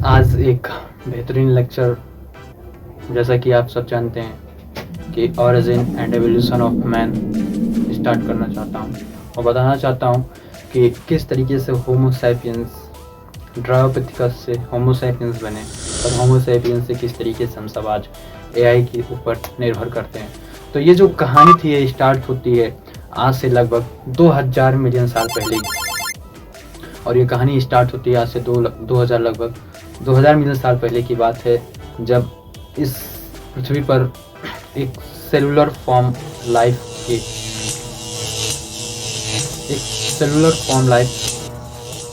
आज एक बेहतरीन लेक्चर, जैसा कि आप सब जानते हैं कि origin and evolution of man start करना चाहता हूँ और बताना चाहता हूँ कि किस तरीके से होमो सैपियंस ड्रायोपिथिकस से होमो सैपियंस बने और होमो सैपियंस से किस तरीके से हम सब आज एआई के ऊपर निर्भर करते हैं। तो ये जो कहानी थी ये स्टार्ट होती है आज से लगभग 2000 मिलियन साल पहले और ये कहानी स्टार्ट होती है आज से 2000 लगभग 2000 मिलियन साल पहले की बात है, जब इस पृथ्वी पर एक सेलुलर फॉर्म लाइफ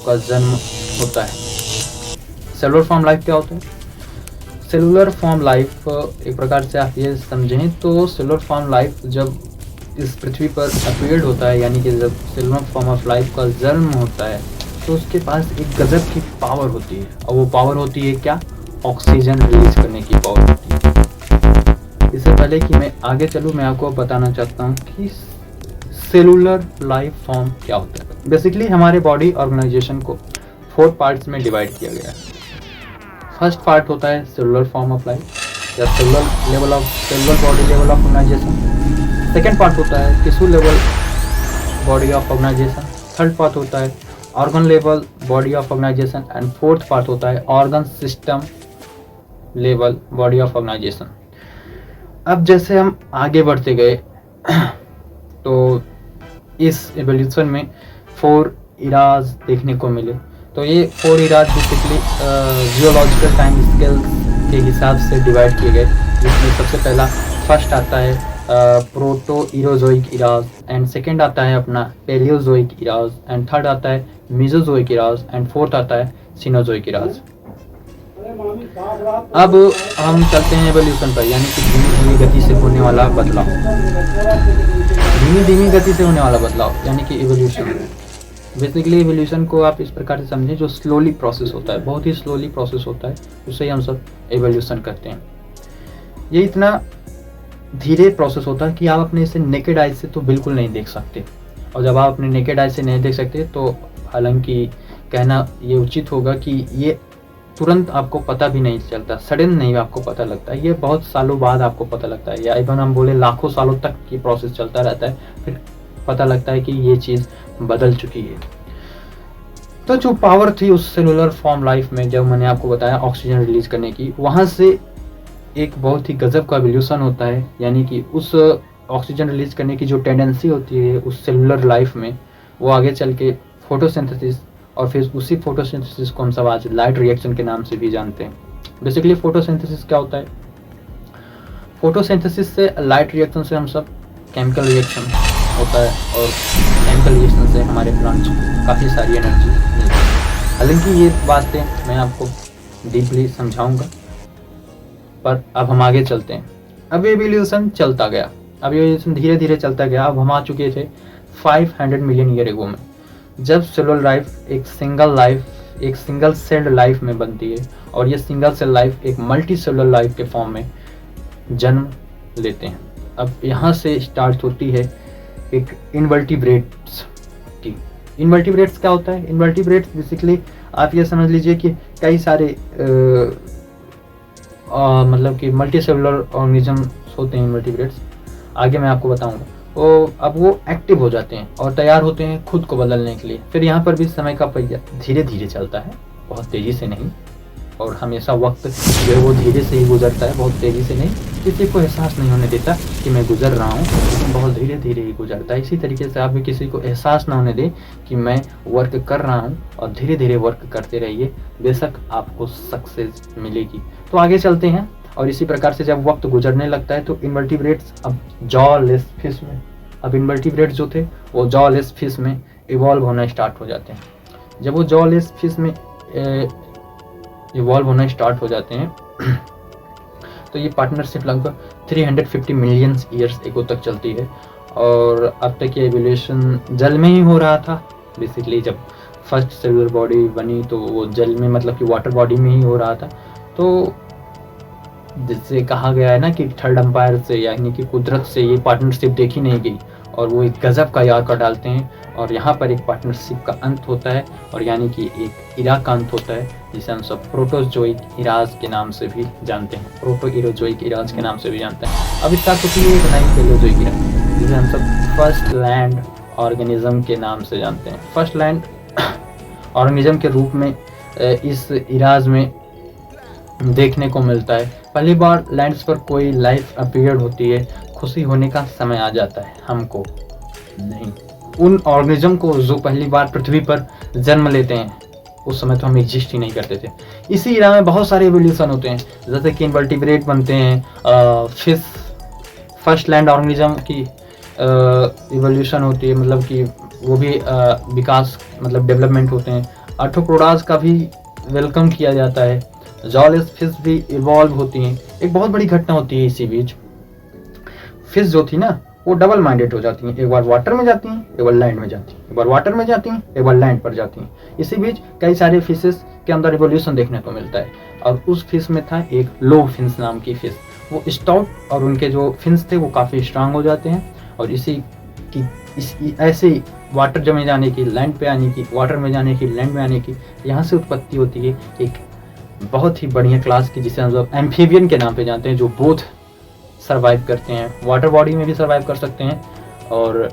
का जन्म होता है। सेलुलर फॉर्म लाइफ क्या होता है? सेलुलर फॉर्म लाइफ एक प्रकार से आप ये समझें तो सेलुलर फॉर्म लाइफ जब इस पृथ्वी पर अपीयर्ड होता है, यानी कि जब सेलुलर फॉर्म ऑफ लाइफ का जन्म होता है तो उसके पास एक गजब की पावर होती है और वो पावर होती है क्या? ऑक्सीजन रिलीज करने की पावर होती है। इससे पहले कि मैं आगे चलूँ मैं आपको बताना चाहता हूँ कि सेलुलर लाइफ फॉर्म क्या होता है। बेसिकली हमारे बॉडी ऑर्गेनाइजेशन को 4 पार्ट्स में डिवाइड किया गया है। फर्स्ट पार्ट होता है सेलुलर फॉर्म ऑफ लाइफ या cellular body level of organisation. Second part होता है tissue level body of organisation. Third part होता है organ level body of organisation and fourth part होता है organ system level body of organisation. अब जैसे हम आगे बढ़ते गए तो इस एवोल्यूशन में 4 इराज देखने को मिले। तो ये 4 Ira's basically geological time scales के हिसाब से डिवाइड किए गए, जिसमें सबसे पहला फर्स्ट आता है प्रोटो इरोजोइक इराज एंड सेकेंड आता है अपना पेलियोजोइक इराज एंड थर्ड आता है मीजोजोइक इराज एंड फोर्थ आता है सीनोजोइक इराज। अब हम चलते हैं एवोल्यूशन पर, यानी कि धीमी धीमी गति से होने वाला बदलाव। धीमी धीमी गति से होने वाला बदलाव यानी कि एवोल्यूशन। बेसिकली एवोल्यूशन को आप इस प्रकार से समझें जो स्लोली प्रोसेस होता है, बहुत ही स्लोली प्रोसेस होता है, उसे हम सब एवोल्यूशन करते हैं। ये इतना धीरे प्रोसेस होता है कि आप अपने इसे नेकेड आई से तो बिल्कुल नहीं देख सकते, और जब आप अपने नेकेड आई से नहीं देख सकते तो हालांकि कहना ये उचित होगा कि ये तुरंत आपको पता भी नहीं चलता, सडन नहीं आपको पता लगता है, ये बहुत सालों बाद आपको पता लगता है, या इवन हम बोले लाखों सालों तक ये प्रोसेस चलता रहता है, फिर पता लगता है कि ये चीज़ बदल चुकी है। तो जो पावर थी उस सेलुलर फॉर्म लाइफ में, जब मैंने आपको बताया ऑक्सीजन रिलीज करने की, वहाँ से एक बहुत ही गजब का एवोल्यूशन होता है, यानी कि उस ऑक्सीजन रिलीज करने की जो टेंडेंसी होती है उस सेलुलर लाइफ में, वो आगे चल के फोटोसिंथेसिस, और फिर उसी फोटोसिंथेसिस को हम सब आज लाइट रिएक्शन के नाम से भी जानते हैं। बेसिकली फोटोसिंथेसिस क्या होता है? फोटोसिंथेसिस से लाइट रिएक्शन से हम सब केमिकल रिएक्शन होता है, और केमिकल रिएक्शन से हमारे प्लांट्स को काफ़ी सारी एनर्जी मिलती है। हालांकि ये बातें मैं आपको डीपली समझाऊंगा, पर अब हम आगे चलते हैं। अब एवोल्यूशन चलता गया, अब एवोल्यूशन धीरे धीरे चलता गया। अब हम आ चुके थे 500 मिलियन ईयर एगो में, जब सेलुलर लाइफ एक सिंगल सेल्ड लाइफ में बनती है, और ये सिंगल सेल लाइफ एक मल्टी सेलुलर लाइफ के फॉर्म में जन्म लेते हैं। अब यहाँ से स्टार्ट होती है एक इनवर्टिब्रेट्स की। इनवर्टिब्रेट्स क्या होता है? इनवर्टिब्रेट्स बेसिकली आप ये समझ लीजिए कि कई सारे मतलब कि मल्टी सेलुलर ऑर्गेनिजम्स होते हैं इनवर्टिब्रेट्स, आगे मैं आपको बताऊंगा। तो अब वो एक्टिव हो जाते हैं और तैयार होते हैं खुद को बदलने के लिए। फिर यहाँ पर भी समय का पहिया धीरे धीरे चलता है, बहुत तेज़ी से नहीं, और हमेशा वक्त जो है वो धीरे से ही गुजरता है, बहुत तेज़ी से नहीं। किसी को एहसास नहीं होने देता कि मैं गुजर रहा हूँ, लेकिन बहुत धीरे धीरे ही गुजरता है। इसी तरीके से आप भी किसी को एहसास ना होने दें कि मैं वर्क कर रहा हूँ, और धीरे धीरे वर्क करते रहिए, बेशक आपको सक्सेस मिलेगी। तो आगे चलते हैं, और इसी प्रकार से जब वक्त गुजरने लगता है तो इनवर्टिब्रेट्स अब जॉलेस फिश में, अब इनवर्टिब्रेट्स जो थे वो जॉलेस फिश में इवॉल्व होना स्टार्ट हो जाते हैं। जब वो जॉलेस फिश में इवॉल्व होना स्टार्ट हो जाते हैं तो ये पार्टनरशिप लगभग 350 मिलियन ईयर्स एगो तक चलती है, और अब तक ये एवोल्यूशन जल में ही हो रहा था। बेसिकली जब फर्स्ट सेलुलर बॉडी बनी तो वो जल में, मतलब कि वाटर बॉडी में ही हो रहा था। तो जिससे कहा गया है ना कि थर्ड अंपायर से, यानी कि कुदरत से ये पार्टनरशिप देखी नहीं गई, और वो एक गजब का यार्कर डालते हैं और यहाँ पर एक पार्टनरशिप का अंत होता है और यानी कि एक इरा का अंत होता है, जिसे हम सब प्रोटोजोइक इराज के नाम से भी जानते हैं, प्रोटो इरोजोइक इराज के नाम से भी जानते हैं। अब स्टार्ट होती है एक नई पेलोजोइक इरा, जिसे हम सब फर्स्ट लैंड ऑर्गेनिज्म के नाम से जानते हैं। फर्स्ट लैंड ऑर्गेनिज्म के रूप में इस इराज में देखने को मिलता है। पहली बार लैंड्स पर कोई लाइफ अपीयर होती है, खुशी होने का समय आ जाता है, हमको नहीं, उन ऑर्गेनिज्म को जो पहली बार पृथ्वी पर जन्म लेते हैं। उस समय तो हम एग्जिस्ट ही नहीं करते थे। इसी इरा में बहुत सारे एवोल्यूशन होते हैं, जैसे कि इनवर्टिब्रेट बनते हैं, फिश फर्स्ट लैंड ऑर्गेनिज्म की इवोल्यूशन होती है, मतलब कि वो भी विकास मतलब डेवलपमेंट होते हैं। आर्थ्रोपोडास का भी वेलकम किया जाता है। जॉलेस फिश भी इवॉल्व होती हैं। एक बहुत बड़ी घटना होती है इसी बीच, फिश जो थी ना वो डबल माइंडेड हो जाती हैं, एक बार वाटर में जाती हैं, एक बार लैंड में जाती हैं, एक बार वाटर में जाती हैं, एक बार लैंड पर जाती हैं। इसी बीच कई सारे फिशेस के अंदर इवोल्यूशन देखने को मिलता है और उस फिश में था एक लो फिन्स नाम की फिश। वो स्टाउट और उनके जो फिन्स थे वो काफ़ी स्ट्रांग हो जाते हैं और इसी की ऐसे ही वाटर में जाने की, लैंड पे आने की, वाटर में जाने की, लैंड में आने की, यहाँ से उत्पत्ति होती है एक बहुत ही बढ़िया क्लास की, जिसे हम लोग एम्फीबियन के नाम पे जानते हैं, जो बोथ सर्वाइव करते हैं, वाटर बॉडी में भी सर्वाइव कर सकते हैं और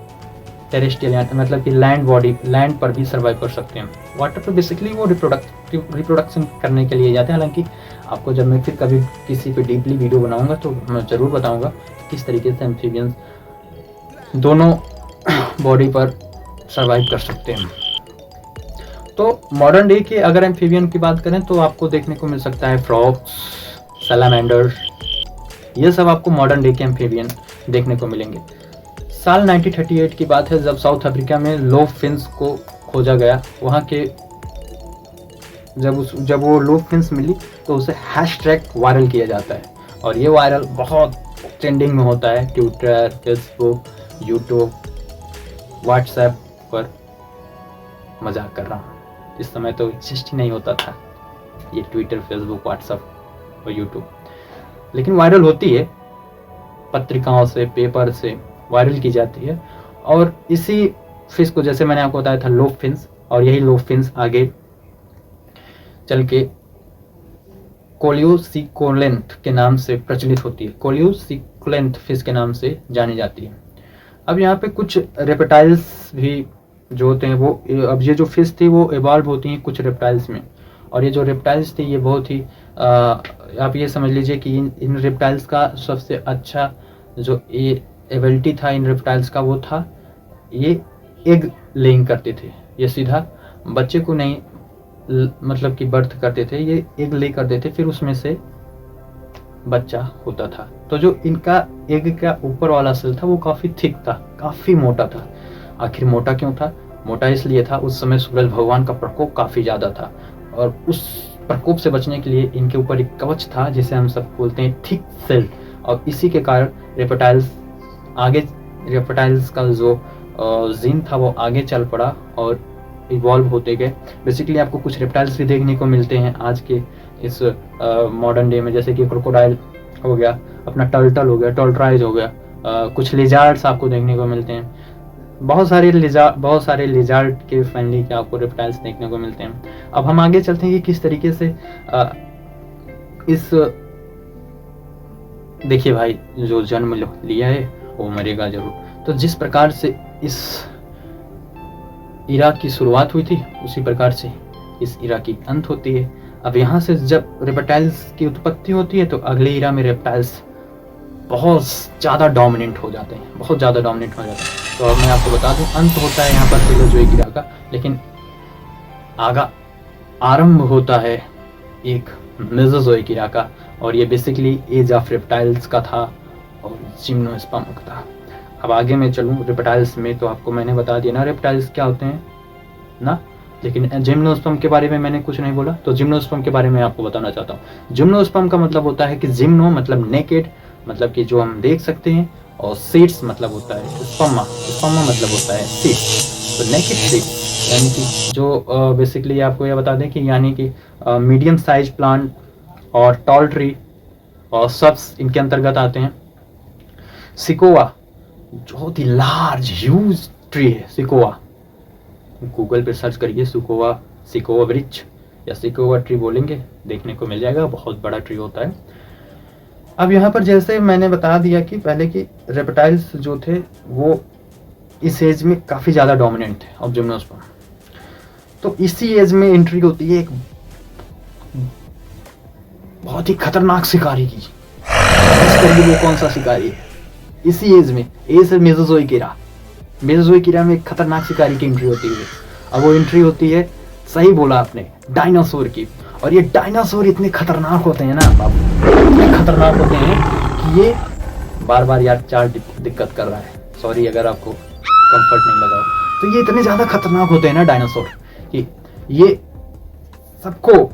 टेरेस्ट्रियल मतलब कि लैंड बॉडी, लैंड पर भी सर्वाइव कर सकते हैं। वाटर पर बेसिकली वो रिप्रोडक्शन करने के लिए जाते हैं। हालांकि आपको जब मैं फिर कभी किसी पे डीपली वीडियो बनाऊंगा तो मैं ज़रूर बताऊंगा किस तरीके से एम्फीबियंस दोनों बॉडी पर सर्वाइव कर सकते हैं। तो मॉडर्न डे के अगर एम्फीबियन की बात करें तो आपको देखने को मिल सकता है फ्रॉग्स, सैलामेंडर, ये सब आपको मॉडर्न डे के एम्फीबियन देखने को मिलेंगे। साल 1938 की बात है, जब साउथ अफ्रीका में लो फिन्स को खोजा गया। वहाँ के जब वो लो फिन्स मिली तो उसे हैशटैग वायरल किया जाता है और ये वायरल बहुत ट्रेंडिंग में होता है, ट्विटर, फेसबुक, यूट्यूब, व्हाट्सएप पर। मजाक कर रहा हूँ, इस समय तो एग्जिस्ट ही नहीं होता था ये ट्विटर, फेसबुक, व्हाट्सएप और यूट्यूब, लेकिन वायरल होती है, पत्रिकाओं से, पेपर से वायरल की जाती है। और इसी फिश को, जैसे मैंने आपको बताया था, लो फिन्स, और यही लो फिन्स आगे चल के कोलियोसिकोलेंथ के नाम से प्रचलित होती है, कोलियोसिकोलेंथ फिश के नाम से जानी जाती है। अब यहाँ पे कुछ रेप्टाइल्स भी जो होते हैं वो, अब ये जो फिश थी वो इवॉल्व होती हैं कुछ रेप्टाइल्स में, और ये जो रेप्टाइल्स थी ये बहुत ही आप ये समझ लीजिए कि इन रेप्टाइल्स का सबसे अच्छा जो एबिलिटी था इन रेप्टाइल्स का, वो था ये एग लेइंग करते थे। ये सीधा बच्चे को नहीं मतलब कि बर्थ करते थे, ये एग ले करते थे, फिर उसमें से बच्चा होता था। तो जो इनका एग का ऊपर वाला सेल था वो काफ़ी थिक था, काफ़ी मोटा था। आखिर मोटा क्यों था? मोटा इसलिए था उस समय सूरज भगवान का प्रकोप काफ़ी ज़्यादा था और उस प्रकोप से बचने के लिए इनके ऊपर एक कवच था जिसे हम सब बोलते हैं थिक सेल, और इसी के कारण रेप्टाइल्स का जो जीन था वो आगे चल पड़ा और इवॉल्व होते गए। बेसिकली आपको कुछ रेप्टाइल्स भी देखने को मिलते हैं आज के इस मॉडर्न डे में, जैसे कि क्रोकोडाइल हो गया, अपना टर्टल हो गया, टर्टराइज हो गया, कुछ लिजार्ड्स आपको देखने को मिलते हैं, बहुत सारे लिजार्ड के फैमिली के आपको रेप्टाइल्स देखने को मिलते हैं। अब हम आगे चलते हैं कि किस तरीके से इस देखिए भाई, जो जन्म लिया है वो मरेगा जरूर। तो जिस प्रकार से इस इरा की शुरुआत हुई थी उसी प्रकार से इस इरा की अंत होती है। अब यहाँ से जब रेप्टाइल्स की उत्पत्ति होती है तो अगले इरा में रेप्टाइल्स बहुत ज़्यादा डोमिनेंट हो जाते हैं, बहुत ज़्यादा डोमिनेंट हो जाते हैं। तो अब मैं आपको बता दूं, अंत होता है यहाँ पर पेलोजोइक इरा का, लेकिन आरंभ होता है एक मेसोजोइक इरा का, और ये बेसिकली एज ऑफ रेप्टाइल्स का था और जिम्नोस्पर्म का था। अब आगे मैं चलूँ रेप्टाइल्स में, तो आपको मैंने बता दिया ना रेप्टाइल्स क्या होते हैं ना, लेकिन जिम्नोस्पर्म के बारे में मैंने कुछ नहीं बोला। तो जिम्नोस्पर्म के बारे में आपको बताना चाहता हूँ। जिम्नोस्पर्म का मतलब होता है कि जिम्नो मतलब नेकेड, मतलब कि जो हम देख सकते हैं, और सीड्स मतलब होता है स्पर्मा मतलब होता है सीड्स, तो नेकेड सीड्स यानी कि जो बेसिकली आपको यह बता दें कि यानी कि मीडियम साइज प्लांट और टॉल ट्री और सब्स इनके अंतर्गत आते हैं। सिकोवा बहुत ही लार्ज ह्यूज ट्री है सिकोआ। गूगल पे सर्च करिए सिकोआ वृक्ष या सिकोआ ट्री बोलेंगे, देखने को मिल जाएगा, बहुत बड़ा ट्री होता है। अब यहाँ पर जैसे मैंने बता दिया कि पहले की रेप्टाइल्स जो थे वो इस एज में काफ़ी ज़्यादा डोमिनेंट थे ऑफ जिम्नोस्पर्म। तो इसी एज में एंट्री होती है एक बहुत ही खतरनाक शिकारी की। वो कौन सा शिकारी है इसी एज में? एज है मेसोजोइक एरा। मेसोजोइक एरा में एक खतरनाक शिकारी की एंट्री होती है। अब वो एंट्री होती है, सही बोला आपने, डायनासोर की। और ये डायनासोर इतने खतरनाक होते हैं ना बाबू, इतने खतरनाक होते हैं कि ये बार यार चार दिक्कत कर रहा है, सॉरी अगर आपको कंफर्ट नहीं लगा हो। तो ये इतने ज्यादा खतरनाक होते हैं ना डायनासोर कि ये सबको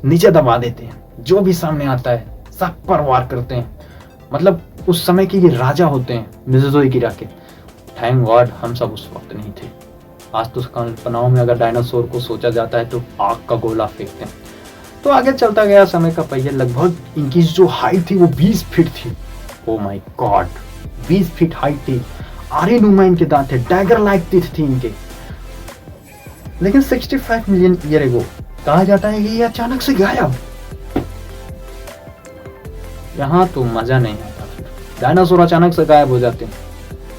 नीचे दबा देते हैं, जो भी सामने आता है सब पर वार करते हैं। मतलब उस समय के ये राजा होते हैं मेसोजोइक एरा के। थैंक गॉड हम सब उस वक्त नहीं थे। आज तो कल्पनाओं में अगर डायनासोर को सोचा जाता है तो आग का गोला फेंकते हैं। तो आगे चलता गया समय का पहिया। लगभग इनकी जो हाइट थी वो 20 फीट थी। Oh my God, 20 feet height थी। आरे नुमा इनके दांत थे, डैगर लाइक टीथ थी इनके। लेकिन 65 मिलियन ईयर एगो कहा जाता है कि ये अचानक से गायब। यहाँ तो मजा नहीं आता, फिर डायनासोर अचानक से गायब हो जाते हैं।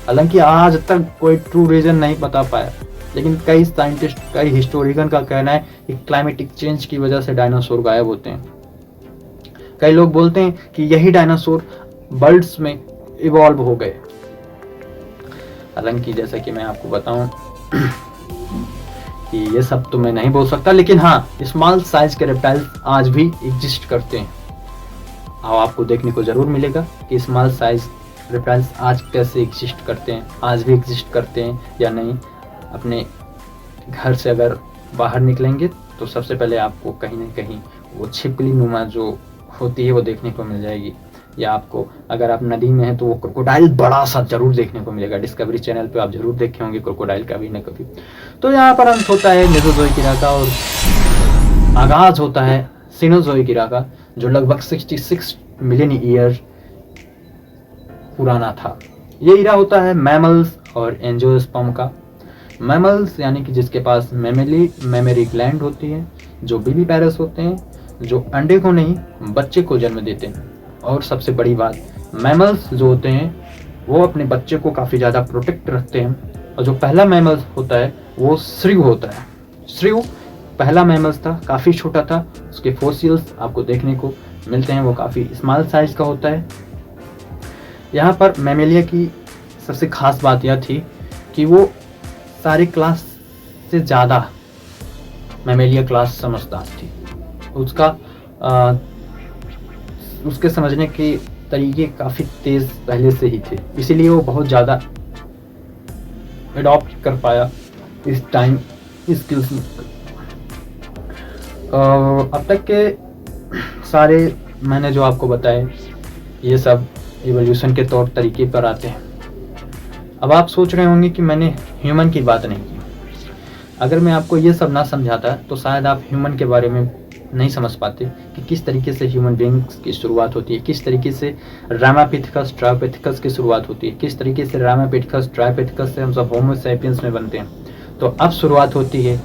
हालांकि आज तक कोई ट्रू रीजन नहीं बता पाया, लेकिन कई साइंटिस्ट, कई हिस्टोरियन का कहना है कि क्लाइमेटिक चेंज की वजह से डायनासोर गायब होते हैं। कई लोग बोलते हैं कि यही डायनासोर बर्ड्स में इवॉल्व हो गए। हालांकि जैसा कि मैं आपको बताऊं कि ये सब तो मैं नहीं बोल सकता, लेकिन हाँ स्मॉल साइज के रेप्टाइल्स आज भी एग्जिस्ट करते हैं। और आपको देखने को जरूर मिलेगा कि स्मॉल साइज रेप्टाइल्स आज कैसे एग्जिस्ट करते हैं, आज भी एग्जिस्ट करते हैं या नहीं। अपने घर से अगर बाहर निकलेंगे तो सबसे पहले आपको कहीं ना कहीं वो छिपकली नुमा जो होती है वो देखने को मिल जाएगी। या आपको अगर आप नदी में हैं तो वो क्रोकोडाइल बड़ा सा जरूर देखने को मिलेगा। डिस्कवरी चैनल पे आप जरूर देखे होंगे क्रोकोडाइल कभी ना कभी। तो यहाँ पर अंत होता है मेसोजोइक एरा का और आगाज होता है सीनोजोइक एरा का, जो लगभग 66 मिलियन ईयर पुराना था। ये एरा होता है मैमल्स और एंजियोस्पर्म का। मैमल्स यानी कि जिसके पास मेमोरी ग्लैंड होती है, जो बेबी पैरस होते हैं, जो अंडे को नहीं बच्चे को जन्म देते हैं। और सबसे बड़ी बात, मैमल्स जो होते हैं वो अपने बच्चे को काफ़ी ज़्यादा प्रोटेक्ट रखते हैं। और जो पहला मैमल होता है वो श्रिव होता है। श्रिव पहला मैमल्स था, काफ़ी छोटा था। उसके फॉसिल्स आपको देखने को मिलते हैं, वो काफ़ी स्मॉल साइज का होता है। यहाँ पर मैमेलिया की सबसे खास बात यह थी कि वो सारे क्लास से ज़्यादा मैमेलिया क्लास समझदार थी। उसके समझने के तरीके काफ़ी तेज़ पहले से ही थे, इसीलिए वो बहुत ज़्यादा एडॉप्ट कर पाया इस टाइम स्किल्स। अब तक के सारे मैंने जो आपको बताए ये सब इवोल्यूशन के तौर तरीके पर आते हैं। अब आप सोच रहे होंगे कि मैंने ह्यूमन की बात नहीं की। अगर मैं आपको ये सब ना समझाता तो शायद आप ह्यूमन के बारे में नहीं समझ पाते कि किस तरीके से ह्यूमन बीइंग्स की शुरुआत होती है, किस तरीके से रामापिथेकस ट्रायोपिथेकस की शुरुआत होती है, किस तरीके से रामापिथेकस ट्रायोपिथेकस से हम सब होमो सैपियंस में बनते हैं। तो अब शुरुआत होती है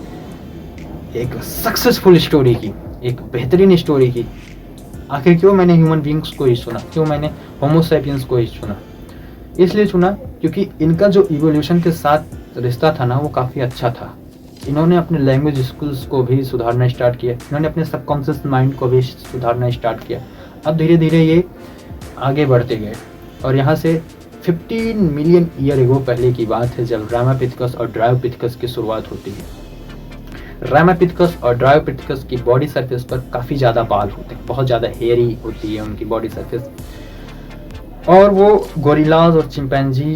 एक सक्सेसफुल स्टोरी की, एक बेहतरीन स्टोरी की। आखिर क्यों मैंने ह्यूमन बीइंग्स को ही चुना, क्यों मैंने होमो सैपियंस को ही चुना? इसलिए चुना क्योंकि इनका जो इवोल्यूशन के साथ रिश्ता था ना वो काफ़ी अच्छा था। इन्होंने अपने लैंग्वेज स्किल्स को भी सुधारना स्टार्ट किया, इन्होंने अपने सबकॉन्शियस माइंड को भी सुधारना स्टार्ट किया। अब धीरे धीरे ये आगे बढ़ते गए और यहाँ से 15 मिलियन ईयर एगो पहले की बात है जब रामापिथेकस और ड्रायोपिथेकस की शुरुआत होती है। रामापिथेकस और ड्रायोपिथेकस की बॉडी सरफेस पर काफ़ी ज़्यादा बाल होते हैं, बहुत ज़्यादा हेयरी होती है उनकी बॉडी सरफेस। और वो गोरिल्लाज और चिंपैंजी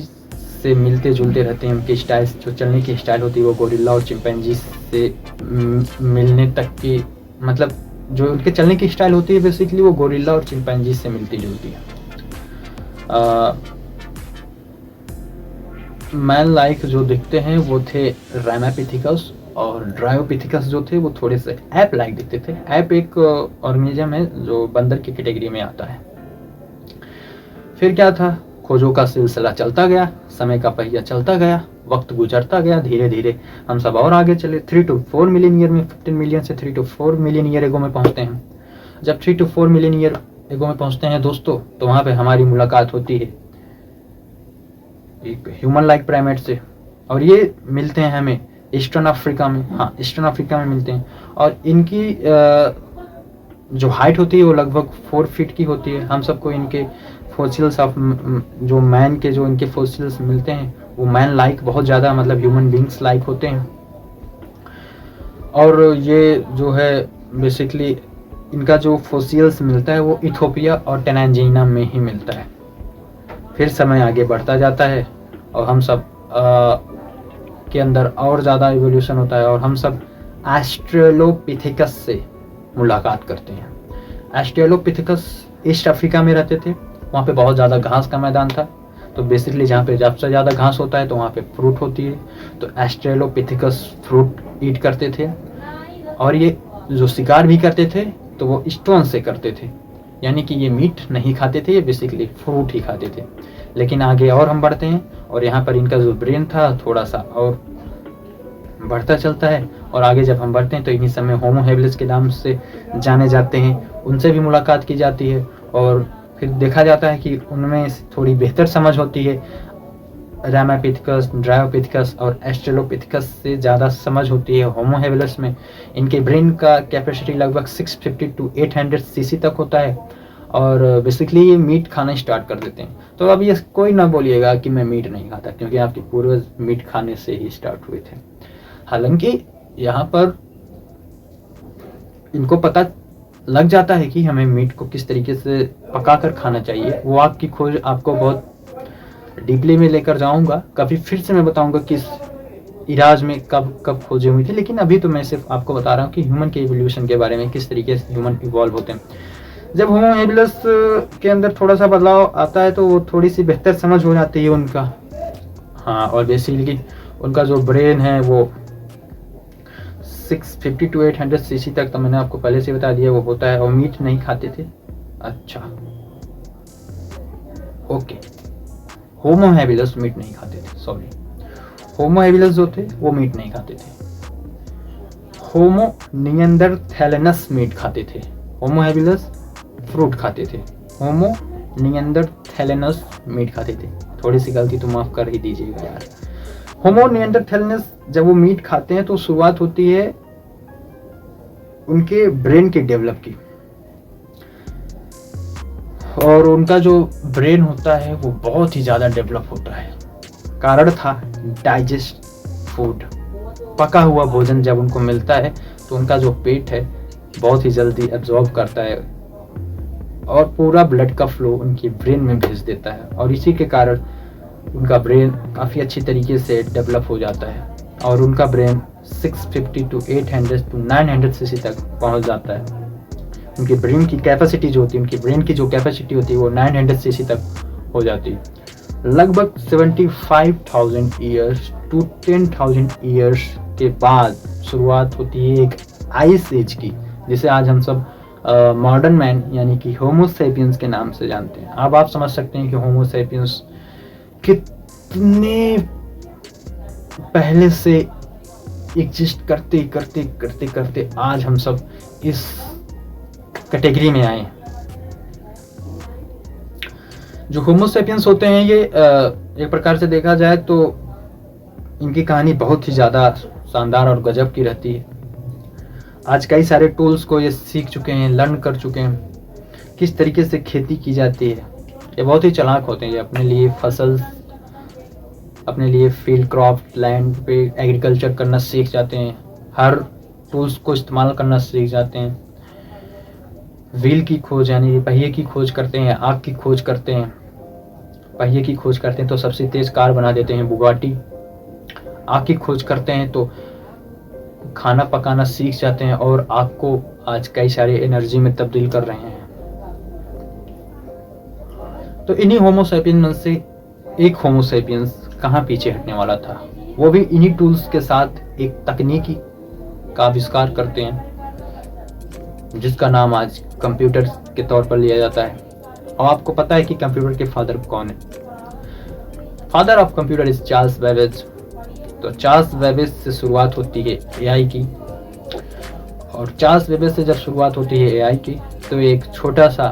से मिलते जुलते रहते हैं। उनके स्टाइल, जो चलने की स्टाइल होती है वो गोरिल्ला और चिंपैंजी से मिलने तक की, मतलब जो उनके चलने की स्टाइल होती है बेसिकली वो गोरिल्ला और चिंपैंजी से मिलती जुलती है। मैन लाइक जो दिखते हैं वो थे रामापिथेकस, और ड्रायोपिथेकस जो थे वो थोड़े से ऐप लाइक दिखते थे। ऐप एक ऑर्गेनिज्म है जो बंदर की कैटेगरी में आता है। फिर क्या था, खोजों का सिलसिला चलता गया, समय का पहिया चलता गया, वक्त गुजरता गया, धीरे धीरे हम सब और आगे चले। 3 to 4 मिलियन ईयर में, 15 मिलियन से 3 to 4 मिलियन ईयर एगो में पहुंचते हैं। जब 3 to 4 मिलियन ईयर एगो में पहुंचते हैं दोस्तों, तो वहां पे हमारी मुलाकात होती है एक ह्यूमन लाइक प्राइमेट से, और ये मिलते हैं हमें ईस्टर्न अफ्रीका में। हाँ, ईस्टर्न अफ्रीका में मिलते हैं, और इनकी जो हाइट होती है वो लगभग 4 फीट की होती है। हम सबको इनके फॉसिल्स ऑफ जो मैन के जो इनके फॉसिल्स मिलते हैं वो मैन लाइक बहुत ज़्यादा, मतलब ह्यूमन बींग्स लाइक होते हैं। और ये जो है बेसिकली इनका जो फॉसिल्स मिलता है वो इथोपिया और टेनांजीना में ही मिलता है। फिर समय आगे बढ़ता जाता है और हम सब के अंदर और ज़्यादा इवोल्यूशन होता है, और हम सब ऑस्ट्रेलोपिथेकस से मुलाकात करते हैं। ऑस्ट्रेलोपिथेकस ईस्ट अफ्रीका में रहते थे, वहाँ पे बहुत ज़्यादा घास का मैदान था, तो बेसिकली जहाँ पे सबसे ज़्यादा घास होता है तो वहाँ पे फ्रूट होती है, तो ऑस्ट्रेलोपिथेकस फ्रूट ईट करते थे। और ये जो शिकार भी करते थे तो वो स्टोन से करते थे, यानी कि ये मीट नहीं खाते थे, ये बेसिकली फ्रूट ही खाते थे। लेकिन आगे और हम बढ़ते हैं, और यहाँ पर इनका जो ब्रेन था थोड़ा सा और बढ़ता चलता है, और आगे जब हम बढ़ते हैं तो इन्हीं समय होमो हेबिलिस के नाम से जाने जाते हैं, उनसे भी मुलाकात की जाती है, और फिर देखा जाता है कि उनमें थोड़ी बेहतर समझ होती है। रामापिथेकस, ड्रायोपिथेकस और ऑस्ट्रेलोपिथेकस से ज़्यादा समझ होती है होमो हेबिलिस में। इनके ब्रेन का कैपेसिटी लगभग 650 to 800 सीसी तक होता है, और बेसिकली ये मीट खाना स्टार्ट कर देते हैं। तो अब ये कोई ना बोलिएगा कि मैं मीट नहीं खाता, क्योंकि आपके पूर्वज मीट खाने से ही स्टार्ट हुए थे। हालांकि यहाँ पर इनको पता लग जाता है कि हमें मीट को किस तरीके से पकाकर खाना चाहिए। वो आपकी खोज आपको बहुत डीपली में लेकर जाऊंगा, कभी फिर से मैं बताऊंगा किस इराज में कब कब खोजे हुई थी, लेकिन अभी तो मैं सिर्फ आपको बता रहा हूँ कि ह्यूमन के इवोल्यूशन के बारे में, किस तरीके से ह्यूमन इवॉल्व होते हैं। जब होमो हेबिलिस के अंदर थोड़ा सा बदलाव आता है तो वो थोड़ी सी बेहतर समझ हो जाती है उनका। हाँ, और बेसिकली उनका जो ब्रेन है वो 650 to 800 सीसी तक, तो मैंने आपको पहले से बता दिया वो होता है, और मीट नहीं खाते थे। अच्छा, ओके, होमो हेबिलिस मीट नहीं खाते थे, सॉरी, होमो हेबिलिस जो थे वो मीट नहीं खाते थे। होमो निएंडरथैलेनस मीट खाते थे, होमो हेबिलिस फ्रूट खाते थे, होमो निएंडरथैलेनस मीट खाते थे। थोड़ी सी गलती तो माफ कर ही दीजिएगा यार। होमो निएंडरथैलेनस जब वो मीट खाते हैं तो शुरुआत होती है उनके ब्रेन के डेवलप की, और उनका जो ब्रेन होता है वो बहुत ही ज़्यादा डेवलप होता है। कारण था डाइजेस्ट फूड, पका हुआ भोजन जब उनको मिलता है तो उनका जो पेट है बहुत ही जल्दी एब्जॉर्ब करता है और पूरा ब्लड का फ्लो उनकी ब्रेन में भेज देता है, और इसी के कारण उनका ब्रेन काफ़ी अच्छी तरीके से डेवलप हो जाता है, और उनका ब्रेन 650 to 800 to 900 सीसी तक पहुंच जाता है। उनकी ब्रेन की कैपेसिटी जो होती है, उनकी ब्रेन की जो कैपेसिटी होती है वो 900 सीसी तक हो जाती है। लगभग 75,000 ईयर्स टू 10,000 ईयर्स के बाद शुरुआत होती है एक आइस एज की, जिसे आज हम सब मॉडर्न मैन यानी कि होमो सेपियंस के नाम से जानते हैं। अब आप समझ सकते हैं कि होमो सेपियंस कितने पहले से एग्जिस्ट करते करते करते करते आज हम सब इस कैटेगरी में आए। जो होमो सेपियंस होते हैं ये एक प्रकार से देखा जाए तो इनकी कहानी बहुत ही ज़्यादा शानदार और गजब की रहती है। आज कई सारे टूल्स को ये सीख चुके हैं, लर्न कर चुके हैं किस तरीके से खेती की जाती है। ये बहुत ही चालाक होते हैं, ये अपने लिए फसल, अपने लिए फील्ड क्रॉप लैंड पे एग्रीकल्चर करना सीख जाते हैं, हर टूल्स को इस्तेमाल करना सीख जाते हैं। व्हील की खोज यानी पहिए की खोज करते हैं, आग की खोज करते हैं, पहिए की खोज करते हैं तो सबसे तेज कार बना देते हैं बुगाटी। आग की खोज करते हैं तो खाना पकाना सीख जाते हैं और आग को आज कई सारे एनर्जी में तब्दील कर रहे हैं। तो इन्हीं होमो सेपियंस में से एक होमो सेपियंस कहाँ पीछे हटने वाला था, वो भी इन्हीं टूल्स के साथ एक तकनीकी का आविष्कार करते हैं जिसका नाम आज कंप्यूटर के तौर पर लिया जाता है। और आपको पता है कि कंप्यूटर के फादर कौन है? Father of computer is Charles Babbage. तो चार्ल्स बेबेज से शुरुआत होती है एआई की, और चार्ल्स बेबेज से जब शुरुआत होती है एआई की तो एक छोटा सा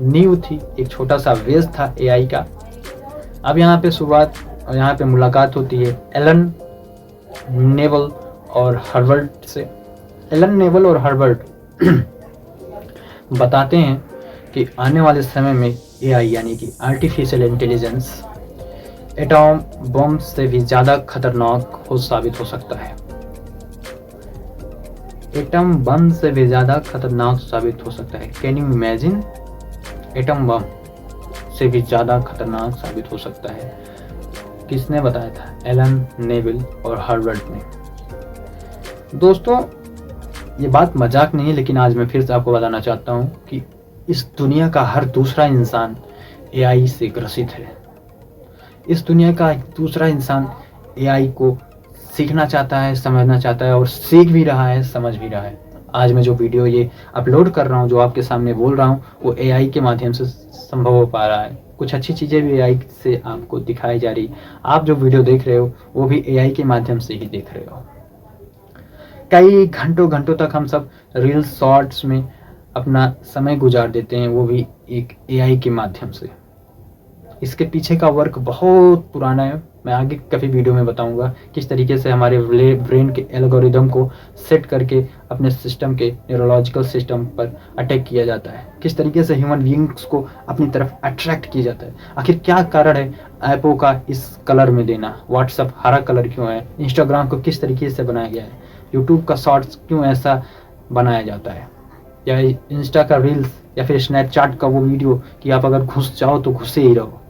नींव थी, एक छोटा सा बेस था एआई का। अब यहाँ पे शुरुआत और यहाँ पे मुलाकात होती है एलन नेवल और हार्वर्ड से। एलन नेवल और हार्वर्ड बताते हैं कि आने वाले समय में एआई यानी कि आर्टिफिशियल इंटेलिजेंस एटॉम बम से भी ज़्यादा खतरनाक साबित हो सकता है। एटम बम से भी ज़्यादा खतरनाक साबित हो सकता है। Can you imagine? Atom bomb से भी ज़्यादा खतरनाक साबित हो सकता है। किसने बताया था? एलन नेविल और हार्वर्ड ने। दोस्तों, ये बात मजाक नहीं है, लेकिन आज मैं फिर से आपको बताना चाहता हूँ कि इस दुनिया का हर दूसरा इंसान एआई से ग्रसित है। इस दुनिया का दूसरा इंसान एआई को सीखना चाहता है, समझना चाहता है, और सीख भी रहा है, समझ भी रहा है। आज मैं जो वीडियो ये अपलोड कर रहा हूँ, जो आपके सामने बोल रहा हूँ, वो एआई के माध्यम से संभव हो पा रहा है। कुछ अच्छी चीज़ें भी एआई से आपको दिखाई जा रही। आप जो वीडियो देख रहे हो वो भी एआई के माध्यम से ही देख रहे हो। कई घंटों घंटों तक हम सब रील्स शॉर्ट्स में अपना समय गुजार देते हैं, वो भी एक एआई के माध्यम से। इसके पीछे का वर्क बहुत पुराना है। मैं आगे कभी वीडियो में बताऊंगा किस तरीके से हमारे ब्रेन के एल्गोरिदम को सेट करके अपने सिस्टम के न्यूरोलॉजिकल सिस्टम पर अटैक किया जाता है, किस तरीके से ह्यूमन बीइंग्स को अपनी तरफ अट्रैक्ट किया जाता है। आखिर क्या कारण है ऐपों का इस कलर में देना? व्हाट्सएप हरा कलर क्यों है? इंस्टाग्राम को किस तरीके से बनाया गया है? यूट्यूब का शॉर्ट्स क्यों ऐसा बनाया जाता है? या इंस्टा का रील्स या फिर स्नैपचैट का वो वीडियो कि आप अगर घुस जाओ तो घुसे ही रहो।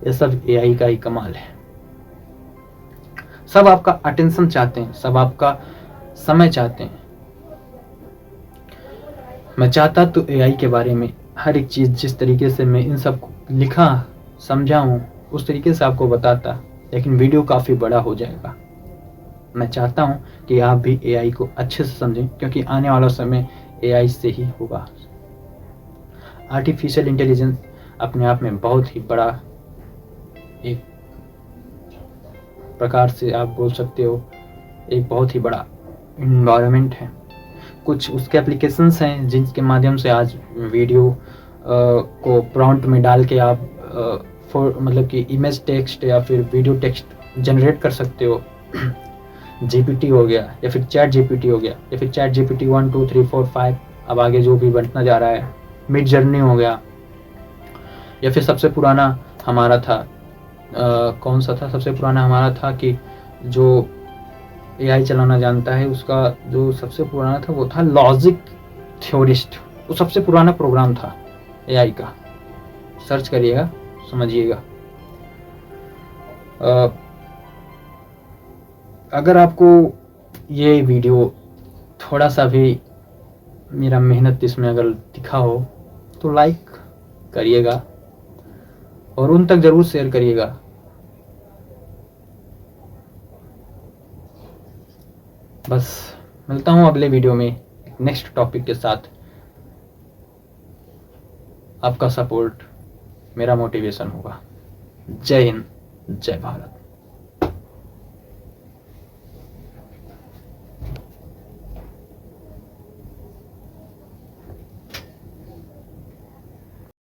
ये सब एआई का ही कमाल है। सब आपका अटेंशन चाहते हैं, सब आपका समय चाहते हैं। मैं चाहता तो एआई के बारे में हर एक चीज जिस तरीके से मैं इन सब को लिखा समझा हूं उस तरीके से आपको बताता, लेकिन वीडियो काफी बड़ा हो जाएगा। मैं चाहता हूं कि आप भी एआई को अच्छे से समझें, क्योंकि आने वाला समय एआई से ही होगा। आर्टिफिशियल इंटेलिजेंस अपने आप में बहुत ही बड़ा एक प्रकार से आप बोल सकते हो, एक बहुत ही बड़ा इन्वायरमेंट है। कुछ उसके एप्लीकेशंस हैं जिनके माध्यम से आज वीडियो को प्रॉम्प्ट में डाल के आप मतलब कि इमेज टेक्स्ट या फिर वीडियो टेक्स्ट जनरेट कर सकते हो। जीपीटी हो गया, या फिर चैट जीपीटी हो गया, या फिर चैट जीपीटी 1 2 3 4 5, अब आगे जो भी बनना जा रहा है। मिड जर्नी हो गया, या फिर सबसे पुराना हमारा था कौन सा था? सबसे पुराना हमारा था कि जो एआई चलाना जानता है उसका जो सबसे पुराना था वो था लॉजिक थ्योरिस्ट। वो सबसे पुराना प्रोग्राम था एआई का। सर्च करिएगा, समझिएगा। अगर आपको ये वीडियो थोड़ा सा भी मेरा मेहनत इसमें अगर दिखा हो तो लाइक करिएगा और उन तक जरूर शेयर करिएगा। बस मिलता हूँ अगले वीडियो में नेक्स्ट टॉपिक के साथ। आपका सपोर्ट मेरा मोटिवेशन होगा। जय हिंद, जय भारत।